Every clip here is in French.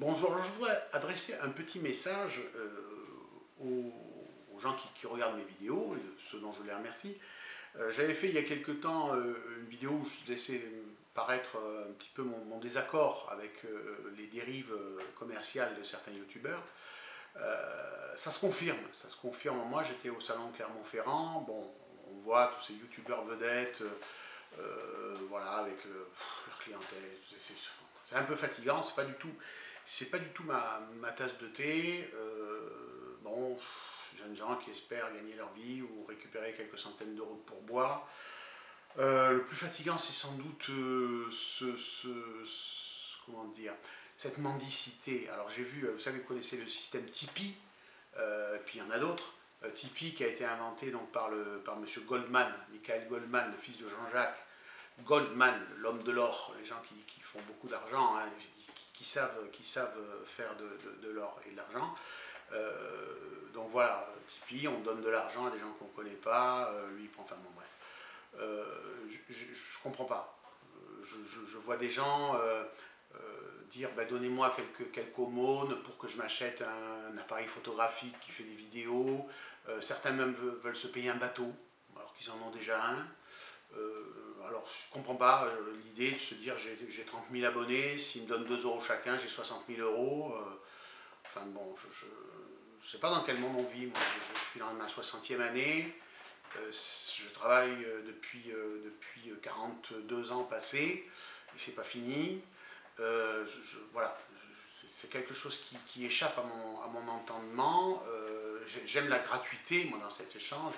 Bonjour, je voudrais adresser un petit message aux gens qui regardent mes vidéos, et ceux dont je les remercie. J'avais fait il y a quelque temps une vidéo où je laissais paraître un petit peu mon désaccord avec les dérives commerciales de certains youtubeurs. Ça se confirme. Moi j'étais au salon de Clermont-Ferrand, bon, on voit tous ces youtubeurs vedettes, voilà, avec leur clientèle, c'est un peu fatigant, c'est pas du tout ma tasse de thé. Bon, jeunes gens qui espèrent gagner leur vie ou récupérer quelques centaines d'euros de pourboire. Le plus fatigant, c'est sans doute comment dire, cette mendicité. Alors j'ai vu, vous savez, vous connaissez le système Tipeee, puis il y en a d'autres. Tipeee qui a été inventé donc par monsieur Goldman, Michael Goldman, le fils de Jean-Jacques Goldman, l'homme de l'or, les gens qui font beaucoup d'argent, hein, qui savent faire de l'or et de l'argent. Donc voilà, Tipeee, on donne de l'argent à des gens qu'on ne connaît pas, lui il prend, enfin bon bref. Je ne comprends pas. Je vois des gens dire bah, donnez-moi quelques aumônes pour que je m'achète un appareil photographique qui fait des vidéos. Certains même veulent se payer un bateau, alors qu'ils en ont déjà un. Alors je ne comprends pas l'idée de se dire j'ai 30 000 abonnés, s'ils me donnent 2 euros chacun, j'ai 60 000 euros. Enfin bon, je ne sais pas dans quel monde on vit. Moi, je suis dans ma 60e année. Je travaille depuis 42 ans passés et c'est pas fini. Voilà, c'est quelque chose qui échappe à mon entendement. J'aime la gratuité, moi, dans cet échange.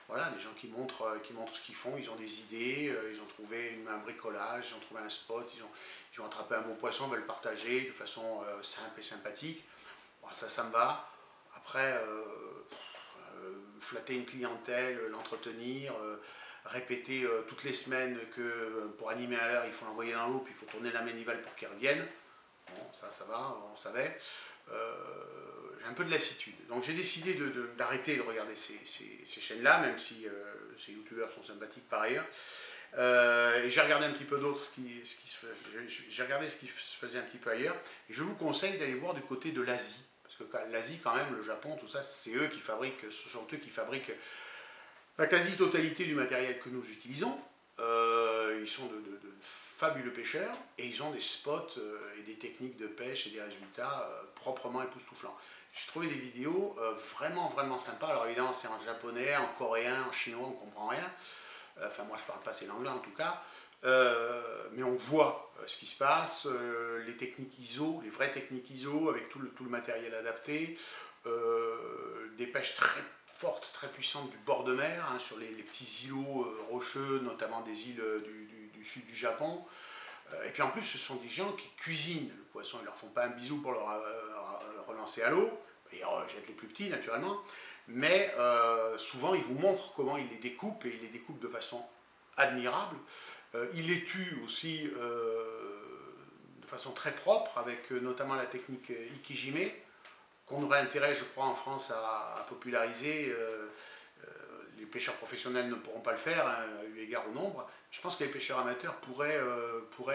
Voilà, des gens qui montrent ce qu'ils font, ils ont des idées, ils ont trouvé un bricolage, ils ont trouvé un spot, ils ont attrapé un beau poisson, veulent le partager de façon simple et sympathique. Bon, ça me va. Après, flatter une clientèle, l'entretenir, répéter toutes les semaines que pour animer à l'heure, il faut l'envoyer dans l'eau, puis il faut tourner la manivelle pour qu'il revienne. Bon, ça va, on savait. J'ai un peu de lassitude. Donc j'ai décidé d'arrêter de regarder ces chaînes-là, même si ces youtubeurs sont sympathiques par ailleurs. Et j'ai regardé un petit peu d'autres, j'ai regardé ce qui se faisait un petit peu ailleurs. Et je vous conseille d'aller voir du côté de l'Asie. Parce que l'Asie, quand même, le Japon, tout ça, c'est eux qui fabriquent, ce sont eux qui fabriquent la quasi-totalité du matériel que nous utilisons. Ils sont de fabuleux pêcheurs et ils ont des spots et des techniques de pêche et des résultats proprement époustouflants. J'ai trouvé des vidéos vraiment sympas. Alors évidemment, c'est en japonais, en coréen, en chinois, on ne comprend rien. Enfin, moi, je ne parle pas ces langues-là en tout cas. Mais on voit ce qui se passe, les techniques ISO, les vraies techniques ISO avec tout le matériel adapté, des pêches très fortes, très puissantes du bord de mer, hein, sur les petits îlots rocheux, notamment des îles du sud du Japon. Et puis en plus, ce sont des gens qui cuisinent le poisson, ils ne leur font pas un bisou pour le relancer à l'eau, ils jettent les plus petits naturellement, mais souvent ils vous montrent comment ils les découpent, et ils les découpent de façon admirable. Ils les tuent aussi de façon très propre, avec notamment la technique Ikijime, qu'on aurait intérêt, je crois, en France à populariser. Les pêcheurs professionnels ne pourront pas le faire, hein, eu égard au nombre. Je pense que les pêcheurs amateurs pourraient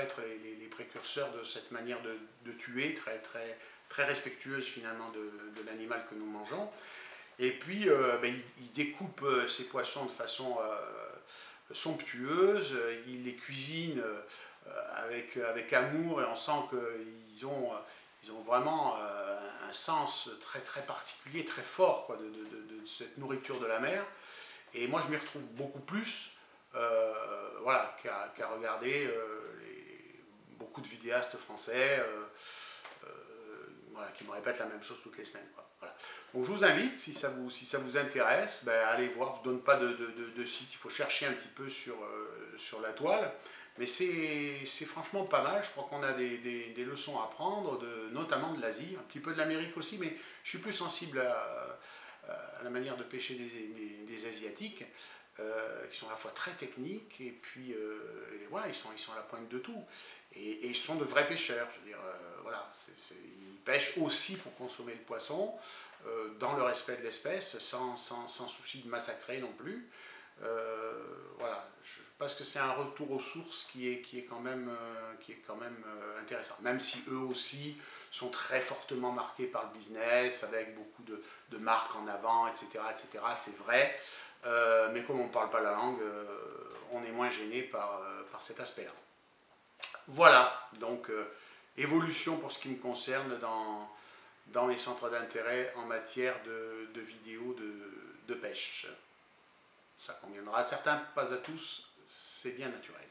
être les précurseurs de cette manière de tuer, très respectueuse finalement de l'animal que nous mangeons. Et puis, ils découpent ces poissons de façon somptueuse, ils les cuisinent avec amour, et on sent qu'ils ont vraiment un sens très particulier, très fort quoi, de cette nourriture de la mer. Et moi, je m'y retrouve beaucoup plus voilà, qu'à regarder beaucoup de vidéastes français voilà, qui me répètent la même chose toutes les semaines. Quoi. Voilà. Donc je vous invite, si ça vous intéresse, ben, allez voir. Je ne donne pas de site, il faut chercher un petit peu sur la toile. Mais c'est franchement pas mal. Je crois qu'on a des leçons à prendre, notamment de l'Asie, un petit peu de l'Amérique aussi, mais je suis plus sensible à la manière de pêcher des Asiatiques, qui sont à la fois très techniques, et puis et voilà, ils sont à la pointe de tout. Et ils sont de vrais pêcheurs. Je veux dire, voilà, ils pêchent aussi pour consommer le poisson, dans le respect de l'espèce, sans souci de massacrer non plus. Voilà, je pense que c'est un retour aux sources qui est quand même, intéressant. Même si eux aussi sont très fortement marqués par le business, avec beaucoup de marques en avant, etc., c'est vrai. Mais comme on ne parle pas la langue, on est moins gêné par cet aspect-là. Voilà, donc évolution pour ce qui me concerne dans mes centres d'intérêt en matière de vidéos de pêche. Ça conviendra à certains, pas à tous, c'est bien naturel.